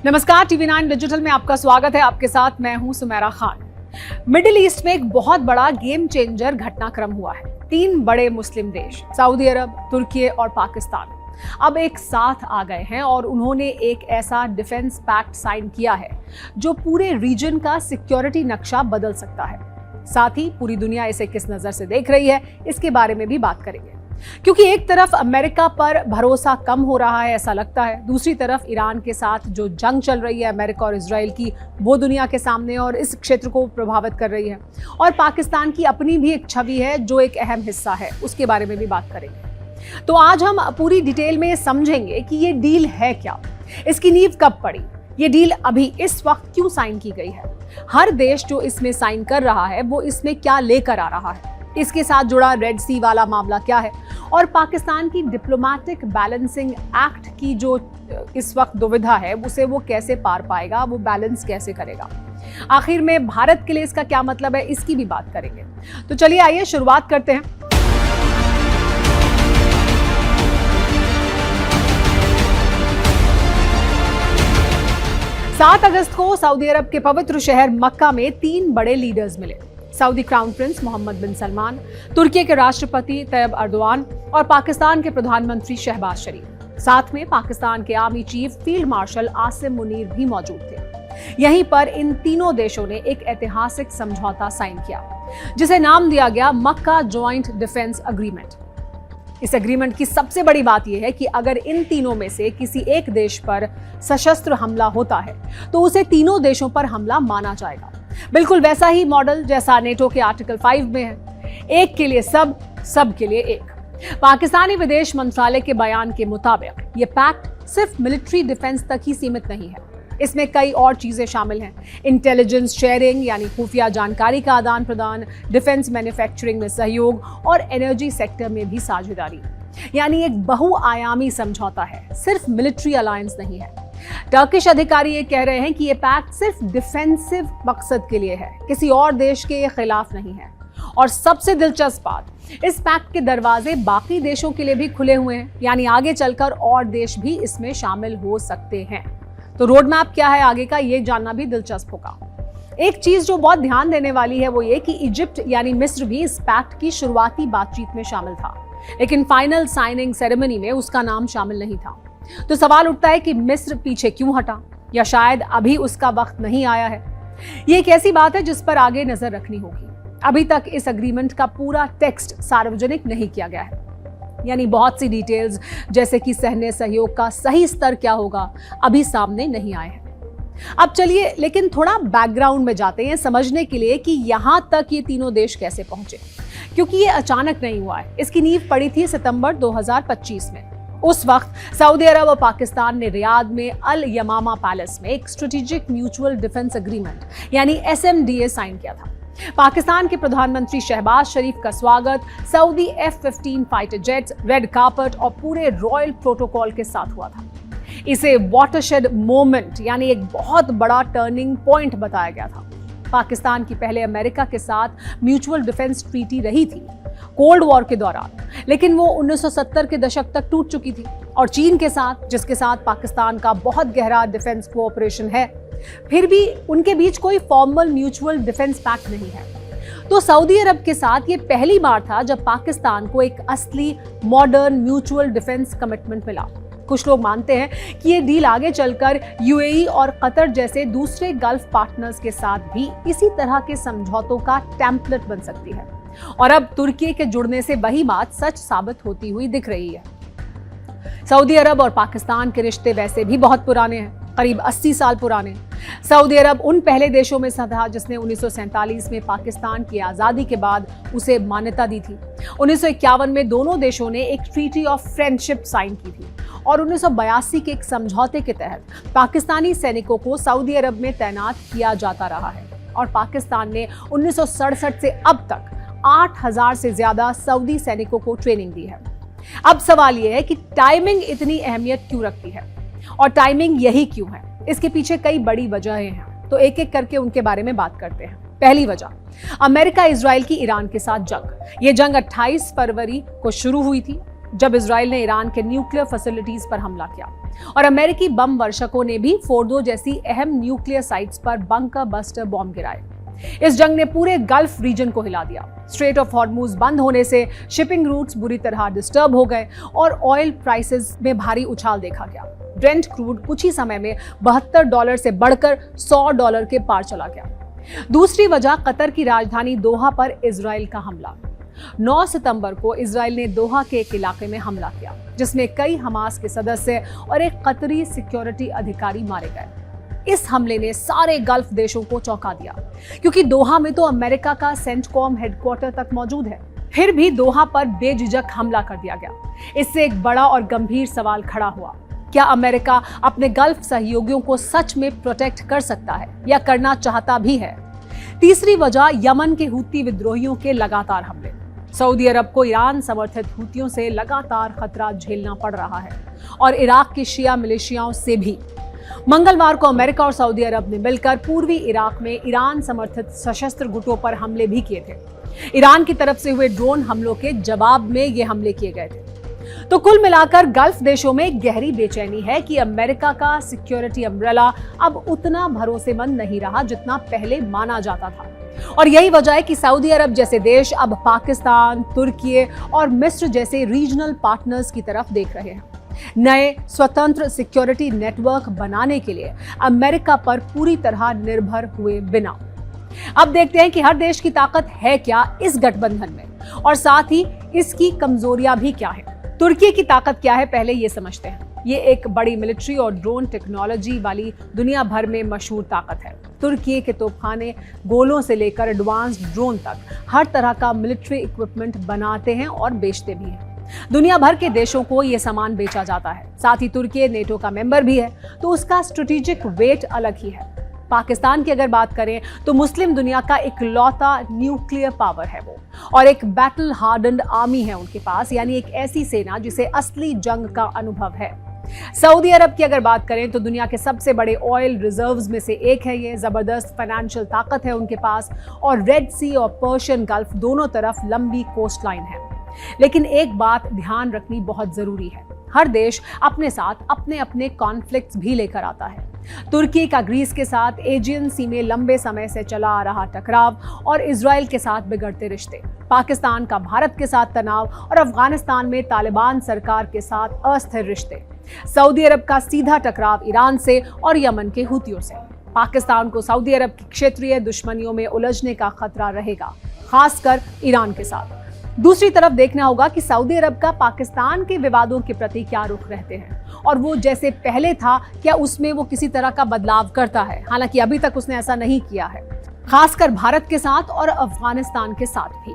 नमस्कार, TV9 digital में आपका स्वागत है। आपके साथ मैं हूं सुमेरा खान। मिडिल ईस्ट में एक बहुत बड़ा गेम चेंजर घटनाक्रम हुआ है। 3 बड़े मुस्लिम देश सऊदी अरब, तुर्की और पाकिस्तान अब एक साथ आ गए हैं और उन्होंने एक ऐसा डिफेंस पैक्ट साइन किया है जो पूरे रीजन का सिक्योरिटी नक्शा बदल सकता है। साथ ही पूरी दुनिया इसे किस नजर से देख रही है, इसके बारे में भी बात करेंगे। क्योंकि एक तरफ अमेरिका पर भरोसा कम हो रहा है ऐसा लगता है, दूसरी तरफ ईरान के साथ जो जंग चल रही है अमेरिका और इजराइल की, वो दुनिया के सामने और इस क्षेत्र को प्रभावित कर रही है। और पाकिस्तान की अपनी भी एक छवि है जो एक अहम हिस्सा है, उसके बारे में भी बात करेंगे। तो आज हम पूरी डिटेल में समझेंगे कि ये डील है क्या, इसकी नींव कब पड़ी, ये डील अभी इस वक्त क्यों साइन की गई है, हर देश जो इसमें साइन कर रहा है वो इसमें क्या लेकर आ रहा है, इसके साथ जुड़ा रेड सी वाला मामला क्या है, और पाकिस्तान की डिप्लोमेटिक बैलेंसिंग एक्ट की जो इस वक्त दुविधा है उसे वो कैसे पार पाएगा, वो बैलेंस कैसे करेगा। आखिर में भारत के लिए इसका क्या मतलब है, इसकी भी बात करेंगे। तो चलिए आइए शुरुआत करते हैं। सात अगस्त को सऊदी अरब के पवित्र शहर मक्का में 3 बड़े लीडर्स मिले। सऊदी क्राउन प्रिंस मोहम्मद बिन सलमान, तुर्की के राष्ट्रपति तैयब अर्दोआन और पाकिस्तान के प्रधानमंत्री शहबाज शरीफ। साथ में पाकिस्तान के army chief field marshal Asim Munir भी मौजूद थे। यहीं पर इन तीनों देशों ने एक ऐतिहासिक समझौता साइन किया जिसे नाम दिया गया मक्का जॉइंट डिफेंस अग्रीमेंट। इस एग्रीमेंट की सबसे बड़ी बात यह है कि अगर इन तीनों में से किसी एक देश पर सशस्त्र हमला होता है तो उसे तीनों देशों पर हमला माना जाएगा। बिल्कुल वैसा ही मॉडल जैसा नेटो के आर्टिकल 5 में है, एक के लिए सब, सब के लिए एक। पाकिस्तानी विदेश मंत्रालय के बयान के मुताबिक ये पैक्ट सिर्फ मिलिट्री डिफेंस तक ही सीमित नहीं है, इसमें कई और चीजें शामिल हैं। इंटेलिजेंस शेयरिंग यानी खुफिया जानकारी का आदान प्रदान, डिफेंस मैन्युफैक्चरिंग में सहयोग और एनर्जी सेक्टर में भी साझेदारी, यानी एक बहुआयामी समझौता है, सिर्फ मिलिट्री अलायंस नहीं है। टर्किश अधिकारी ये कह रहे हैं कि ये पैक्ट सिर्फ डिफेंसिव मकसद के लिए है, किसी और देश के खिलाफ नहीं है। और सबसे दिलचस्प बात, इस पैक्ट के दरवाजे बाकी देशों के लिए भी खुले हुए हैं, यानी आगे चलकर और देश भी इसमें शामिल हो सकते हैं। तो रोड मैप क्या है आगे का, ये जानना भी दिलचस्प होगा। एक चीज जो बहुत ध्यान देने वाली है वो ये कि इजिप्ट यानी मिस्र भी इस पैक्ट की शुरुआती बातचीत में शामिल था, लेकिन फाइनल साइनिंग सेरेमनी में उसका नाम शामिल नहीं था। तो सवाल उठता है कि मिस्र पीछे क्यों हटा, या शायद अभी उसका वक्त नहीं आया है। ये एक ऐसी बात है जिस पर आगे नजर रखनी होगी। अभी तक इस एग्रीमेंट का पूरा टेक्स्ट सार्वजनिक नहीं किया गया है, यानी बहुत सी डिटेल्स जैसे कि सैन्य सहयोग का सही स्तर क्या होगा अभी सामने नहीं आए हैं। अब चलिए लेकिन थोड़ा बैकग्राउंड में जाते हैं समझने के लिए कि यहां तक ये तीनों देश कैसे पहुंचे, क्योंकि ये अचानक नहीं हुआ है। इसकी नींव पड़ी थी सितंबर 2025 में। उस वक्त सऊदी अरब और पाकिस्तान ने रियाद में अल यमामा पैलेस में एक स्ट्रेटेजिक म्यूचुअल डिफेंस एग्रीमेंट यानी SMDA साइन किया था। पाकिस्तान के प्रधानमंत्री शहबाज शरीफ का स्वागत Saudi F-15 fighter jets, red carpet और पूरे रॉयल प्रोटोकॉल के साथ हुआ था। इसे वाटरशेड मोमेंट यानी एक बहुत बड़ा टर्निंग पॉइंट बताया गया था। पाकिस्तान की पहले अमेरिका के साथ म्यूचुअल डिफेंस ट्रीटी रही थी कोल्ड वॉर के दौरान, लेकिन वो 1970 के दशक तक टूट चुकी थी। और चीन के साथ, जिसके साथ पाकिस्तान का बहुत गहरा डिफेंस कोऑपरेशन है, फिर भी उनके बीच कोई फॉर्मल म्यूचुअल डिफेंस पैक्ट नहीं है। तो सऊदी अरब के साथ ये पहली बार था जब पाकिस्तान को एक असली मॉडर्न म्यूचुअल डिफेंस कमिटमेंट मिला। कुछ लोग मानते हैं कि ये डील आगे चलकर UAE और कतर जैसे दूसरे गल्फ पार्टनर्स के साथ भी इसी तरह के समझौतों का टेम्पलेट बन सकती है। और अब तुर्की के जुड़ने से वही बात सच साबित होती हुई दिख रही है। सऊदी अरब और पाकिस्तान के रिश्ते वैसे भी बहुत पुराने हैं, करीब 80 साल पुराने। सऊदी अरब उन पहले देशों में से था जिसने 1947 में पाकिस्तान की आजादी के बाद उसे मान्यता दी थी। 1951 में दोनों देशों ने एक ट्रीटी ऑफ फ्रेंडशिप साइन की थी और 1982 के एक समझौते के तहत पाकिस्तानी सैनिकों को सऊदी अरब में तैनात किया जाता रहा है। और पाकिस्तान ने 1967 से अब तक 8000 से ज्यादा सऊदी सैनिकों को ट्रेनिंग दी है। अब सवाल यह है कि टाइमिंग इतनी अहमियत क्यों रखती है, और टाइमिंग यही क्यों है, इसके पीछे कई बड़ी वजहें हैं। तो एक एक करके उनके बारे में बात करते हैं। पहली वजह, अमेरिका इजराइल की ईरान के साथ जंग। ये जंग 28 फरवरी को शुरू हुई थी जब इजराइल ने ईरान के न्यूक्लियर फैसिलिटीज पर हमला किया और अमेरिकी बम वर्षकों ने भी फोर्डो जैसी अहम न्यूक्लियर साइट्स पर बंकर बस्टर बॉम्ब गिराए। इस जंग ने पूरे गल्फ रीजन को हिला दिया। स्ट्रेट ऑफ हॉर्मुज बंद होने से शिपिंग रूट्स बुरी तरह डिस्टर्ब हो गए और ऑयल प्राइसेस में भारी उछाल देखा गया। ब्रेंट क्रूड कुछ ही समय में $72 से बढ़कर $100 के पार चला गया। दूसरी वजह कतर की राजधानी दोहा पर इजराइल का हमला। 9 सितंबर को इजराइल ने दोहा के एक इलाके में हमला किया, जिसमें कई हमास के सदस्य और एक कतरी सिक्योरिटी अधिकारी मारे गए। इस हमले ने सारे गल्फ देशों को चौंका दिया, क्योंकि दोहा में तो अमेरिका का सेंटकॉम हेडक्वार्टर तक मौजूद है। फिर भी दोहा पर बेझिझक हमला कर दिया गया। इससे एक बड़ा और गंभीर सवाल खड़ा हुआ, क्या अमेरिका अपने गल्फ सहयोगियों को सच में प्रोटेक्ट कर सकता है या करना चाहता भी है? तीसरी वजह यमन के हूती विद्रोहियों के लगातार हमले। सऊदी अरब को ईरान समर्थित हूतियों से लगातार खतरा झेलना पड़ रहा है और इराक की शिया मिलिशियाओं से भी। मंगलवार को अमेरिका और सऊदी अरब ने मिलकर पूर्वी इराक में ईरान समर्थित सशस्त्र गुटों पर हमले भी किए थे। ईरान की तरफ से हुए ड्रोन हमलों के जवाब में ये हमले किए गए थे। तो कुल मिलाकर गल्फ देशों में गहरी बेचैनी है कि अमेरिका का सिक्योरिटी अम्ब्रेला अब उतना भरोसेमंद नहीं रहा जितना पहले माना जाता था। और यही वजह है कि सऊदी अरब जैसे देश अब पाकिस्तान, तुर्की और मिस्र जैसे रीजनल पार्टनर्स की तरफ देख रहे हैं। नए स्वतंत्र सिक्योरिटी नेटवर्क बनाने के लिए अमेरिका पर पूरी तरह निर्भर हुए बिना। अब देखते हैं कि हर देश की ताकत है क्या इस गठबंधन में और साथ ही इसकी कमजोरियां भी क्या है। तुर्की की ताकत क्या है, पहले ये समझते हैं। ये एक बड़ी मिलिट्री और ड्रोन टेक्नोलॉजी वाली दुनिया भर में मशहूर ताकत है। तुर्की के तोपखाने गोलों से लेकर एडवांस्ड ड्रोन तक हर तरह का मिलिट्री इक्विपमेंट बनाते हैं और बेचते भी हैं। दुनिया भर के देशों को ये सामान बेचा जाता है। साथ ही तुर्की नेटो का मेंबर भी है, तो उसका स्ट्रेटेजिक वेट अलग ही है। पाकिस्तान की अगर बात करें तो मुस्लिम दुनिया का इकलौता न्यूक्लियर पावर है वो, और एक बैटल हार्डन्ड आर्मी है उनके पास, यानी एक ऐसी सेना जिसे असली जंग का अनुभव है। सऊदी अरब की अगर बात करें तो दुनिया के सबसे बड़े ऑयल रिजर्व्स में से एक है ये। जबरदस्त फाइनेंशियल ताकत है उनके पास और रेड सी और पर्शियन गल्फ दोनों तरफ लंबी कोस्ट लाइन है। लेकिन एक बात ध्यान रखनी बहुत जरूरी है, हर देश अपने साथ अपने अपने कॉन्फ्लिक्ट्स भी लेकर आता है। तुर्की का ग्रीस के साथ एजियन सी में लंबे समय से चला आ रहा टकराव और इजराइल के साथ बिगड़ते रिश्ते, पाकिस्तान का भारत के साथ तनाव और अफगानिस्तान में तालिबान सरकार के साथ अस्थिर रिश्ते, सऊदी अरब का सीधा टकराव ईरान से और यमन के हूतियों से। पाकिस्तान को सऊदी अरब की क्षेत्रीय दुश्मनियों में उलझने का खतरा रहेगा, खासकर ईरान के साथ। दूसरी तरफ देखना होगा कि सऊदी अरब का पाकिस्तान के विवादों के प्रति क्या रुख रहते हैं और वो जैसे पहले था क्या उसमें वो किसी तरह का बदलाव करता है। हालांकि अभी तक उसने ऐसा नहीं किया है, खासकर भारत के साथ और अफगानिस्तान के साथ भी।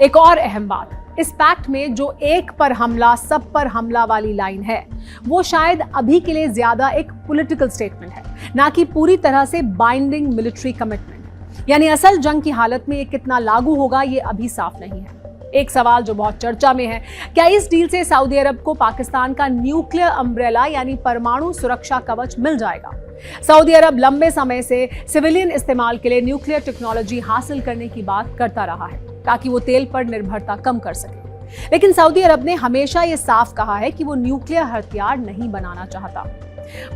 एक और अहम बात, इस पैक्ट में जो एक पर हमला सब पर हमला वाली लाइन है, वो शायद अभी के लिए ज्यादा एक पॉलिटिकल स्टेटमेंट है, ना कि पूरी तरह से बाइंडिंग मिलिट्री कमिटमेंट। यानी असल जंग की हालत में ये कितना लागू होगा ये अभी साफ नहीं है। एक सवाल जो बहुत चर्चा में है, क्या इस डील से सऊदी अरब को पाकिस्तान का न्यूक्लियर अम्ब्रेला यानी परमाणु सुरक्षा कवच मिल जाएगा? सऊदी अरब लंबे समय से सिविलियन इस्तेमाल के लिए न्यूक्लियर टेक्नोलॉजी हासिल करने की बात करता रहा है ताकि वो तेल पर निर्भरता कम कर सके। लेकिन सऊदी अरब ने हमेशा ये साफ कहा है कि वो न्यूक्लियर हथियार नहीं बनाना चाहता।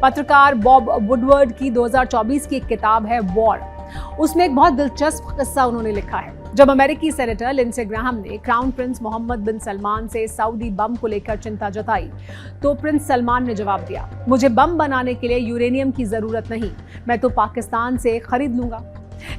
पत्रकार बॉब वुडवर्ड की 2024 की एक किताब है वॉर, उसमें एक बहुत दिलचस्प किस्सा उन्होंने लिखा है। जब अमेरिकी सेनेटर लिंडसे ग्राहम ने क्राउन प्रिंस मोहम्मद बिन सलमान से सऊदी बम को लेकर चिंता जताई तो प्रिंस सलमान ने जवाब दिया, मुझे बम बनाने के लिए यूरेनियम की जरूरत नहीं, मैं तो पाकिस्तान से खरीद लूंगा।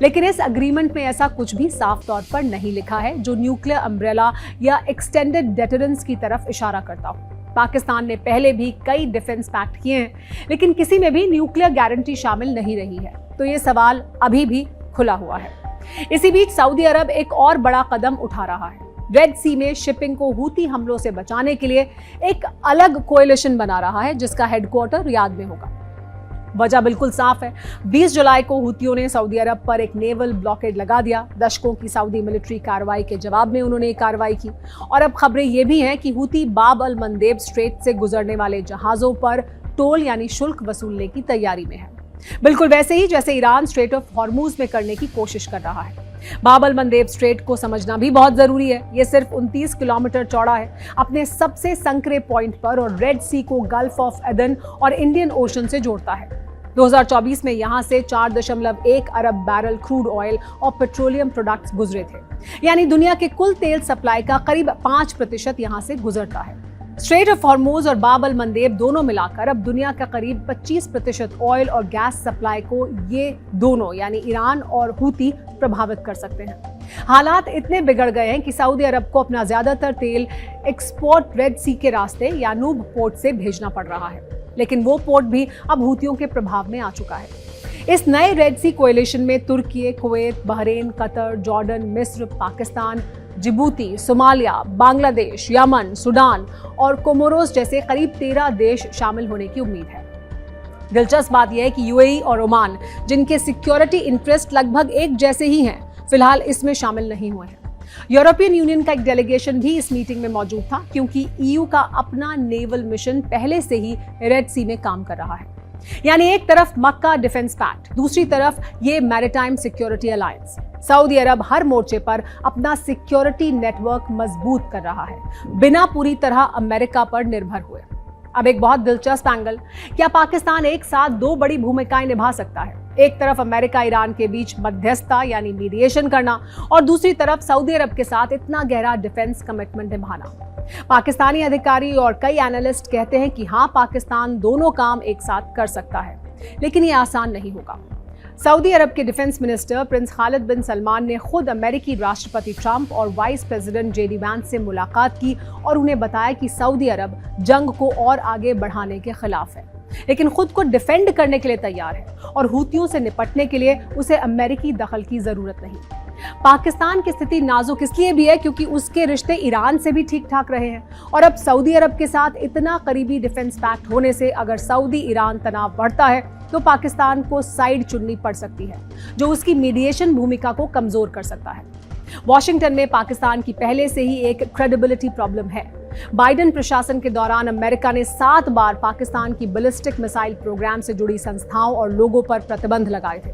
लेकिन इस अग्रीमेंट में ऐसा कुछ भी साफ तौर पर नहीं लिखा है जो न्यूक्लियर अम्ब्रेला या एक्सटेंडेड डेटरेंस की तरफ इशारा करता हो। पाकिस्तान ने पहले भी कई डिफेंस पैक्ट किए हैं, लेकिन किसी में भी न्यूक्लियर गारंटी शामिल नहीं रही है, तो ये सवाल अभी भी खुला हुआ है। इसी बीच सऊदी अरब एक और बड़ा कदम उठा रहा है। रेड सी में शिपिंग को हूती हमलों से बचाने के लिए एक अलग कोएलिशन बना रहा है जिसका हेडक्वार्टर रियाद में होगा। वजह बिल्कुल साफ है, 20 जुलाई को हूतियों ने सऊदी अरब पर एक नेवल ब्लॉकेड लगा दिया। दशकों की सऊदी मिलिट्री कार्रवाई के जवाब में उन्होंने एक कार्रवाई की और अब खबरें ये भी हैं कि हूती बाब अल मंदेब स्ट्रेट से गुजरने वाले जहाजों पर टोल यानी शुल्क वसूलने की तैयारी में है, बिल्कुल वैसे ही जैसे ईरान स्ट्रेट ऑफ हॉर्मुज में करने की कोशिश कर रहा है। बाब अल मंदेब स्ट्रेट को समझना भी बहुत जरूरी है। ये सिर्फ 29 किलोमीटर चौड़ा है, अपने सबसे संकरे पॉइंट पर, और रेड सी को गल्फ ऑफ एडन और इंडियन ओशन से जोड़ता है। 2024 में यहां से 4.1 अरब बैरल क्रूड ऑयल और पेट्रोलियम प्रोडक्ट्स गुजरे थे, यानी दुनिया के कुल तेल सप्लाई का करीब 5% यहां से गुजरता है। स्ट्रेट ऑफ हॉर्मोज और बाब अल मंदेब दोनों मिलाकर अब दुनिया का करीब 25% ऑयल और गैस सप्लाई को ये दोनों यानी ईरान और हूती प्रभावित कर सकते हैं। हालात इतने बिगड़ गए हैं कि सऊदी अरब को अपना ज्यादातर तेल एक्सपोर्ट रेड सी के रास्ते यानूब पोर्ट से भेजना पड़ रहा है, लेकिन वो पोर्ट भी अब हूतियों के प्रभाव में आ चुका है। इस नए रेड सी कोएलिशन में तुर्की, कुवैत, बहरीन, कतर, जॉर्डन, मिस्र, Pakistan, Djibouti, Somalia, Bangladesh, Yemen, Sudan और कोमोरोस जैसे करीब 13 देश शामिल होने की उम्मीद है। दिलचस्प बात यह है कि यूएई और ओमान, जिनके सिक्योरिटी इंटरेस्ट लगभग एक जैसे ही हैं, फिलहाल इसमें शामिल नहीं हुए हैं। यूरोपियन यूनियन का एक डेलीगेशन भी इस मीटिंग में मौजूद था, क्योंकि ईयू का अपना नेवल मिशन पहले से ही रेड सी में काम कर रहा है। यानी एक तरफ मक्का डिफेंस पैक्ट, दूसरी तरफ ये मैरिटाइम सिक्योरिटी अलायंस। सऊदी अरब हर मोर्चे पर अपना सिक्योरिटी नेटवर्क मजबूत कर रहा है, बिना पूरी तरह अमेरिका पर निर्भर हुए। अब एक बहुत दिलचस्प एंगल, क्या पाकिस्तान एक साथ 2 बड़ी भूमिकाएं निभा सकता है? एक तरफ अमेरिका ईरान के बीच मध्यस्थता यानी मीडिएशन करना, और दूसरी तरफ सऊदी अरब के साथ इतना गहरा डिफेंस कमिटमेंट निभाना। पाकिस्तानी अधिकारी और कई एनालिस्ट कहते हैं कि हाँ, पाकिस्तान दोनों काम एक साथ कर सकता है, लेकिन ये आसान नहीं होगा। सऊदी अरब के डिफेंस मिनिस्टर प्रिंस खालिद बिन सलमान ने खुद अमेरिकी राष्ट्रपति ट्रंप और वाइस प्रेसिडेंट जेडी वांस से मुलाकात की और उन्हें बताया कि सऊदी अरब जंग को और आगे बढ़ाने के खिलाफ है, लेकिन खुद को डिफेंड करने के लिए तैयार है, और हूतियों से निपटने के लिए उसे अमेरिकी दखल की जरूरत नहीं। पाकिस्तान की स्थिति नाजुक इसलिए भी है क्योंकि उसके रिश्ते ईरान से भी ठीक ठाक रहे हैं, और अब सऊदी अरब के साथ इतना करीबी डिफेंस पैक्ट होने से अगर सऊदी ईरान तनाव बढ़ता है तो पाकिस्तान को साइड चुननी पड़ सकती है, जो उसकी मीडिएशन भूमिका को कमजोर कर सकता है। वॉशिंगटन में पाकिस्तान की पहले से ही एक क्रेडिबिलिटी प्रॉब्लम है। बाइडेन प्रशासन के दौरान अमेरिका ने 7 बार पाकिस्तान की बैलिस्टिक मिसाइल प्रोग्राम से जुड़ी संस्थाओं और लोगों पर प्रतिबंध लगाए थे,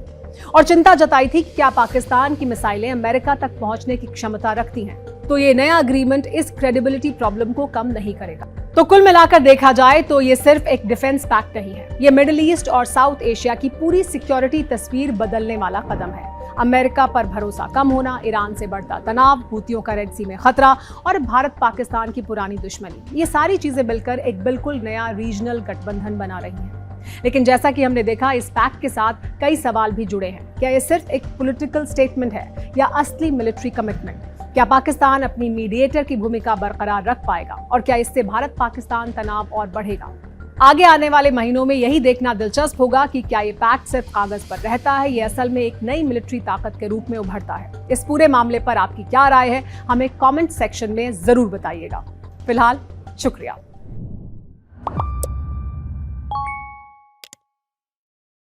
और चिंता जताई थी कि क्या पाकिस्तान की मिसाइलें अमेरिका तक पहुंचने की क्षमता रखती हैं। तो ये नया अग्रीमेंट इस क्रेडिबिलिटी प्रॉब्लम को कम नहीं करेगा। तो कुल मिलाकर देखा जाए तो ये सिर्फ एक डिफेंस पैक्ट नहीं है, ये मिडिल ईस्ट और साउथ एशिया की पूरी सिक्योरिटी तस्वीर बदलने वाला कदम है। अमेरिका पर भरोसा कम होना, ईरान से बढ़ता तनाव, हूतियों का रेड सी में खतरा और भारत पाकिस्तान की पुरानी दुश्मनी, ये सारी चीजें मिलकर एक बिल्कुल नया रीजनल गठबंधन बना रही हैं। लेकिन जैसा कि हमने देखा, इस पैक्ट के साथ कई सवाल भी जुड़े हैं। क्या ये सिर्फ एक पॉलिटिकल स्टेटमेंट है या असली मिलिट्री कमिटमेंट? क्या पाकिस्तान अपनी मीडिएटर की भूमिका बरकरार रख पाएगा, और क्या इससे भारत पाकिस्तान तनाव और बढ़ेगा? आगे आने वाले महीनों में यही देखना दिलचस्प होगा कि क्या ये पैक्ट सिर्फ कागज पर रहता है या असल में एक नई मिलिट्री ताकत के रूप में उभरता है। इस पूरे मामले पर आपकी क्या राय है, हमें कमेंट सेक्शन में जरूर बताइएगा। फिलहाल शुक्रिया।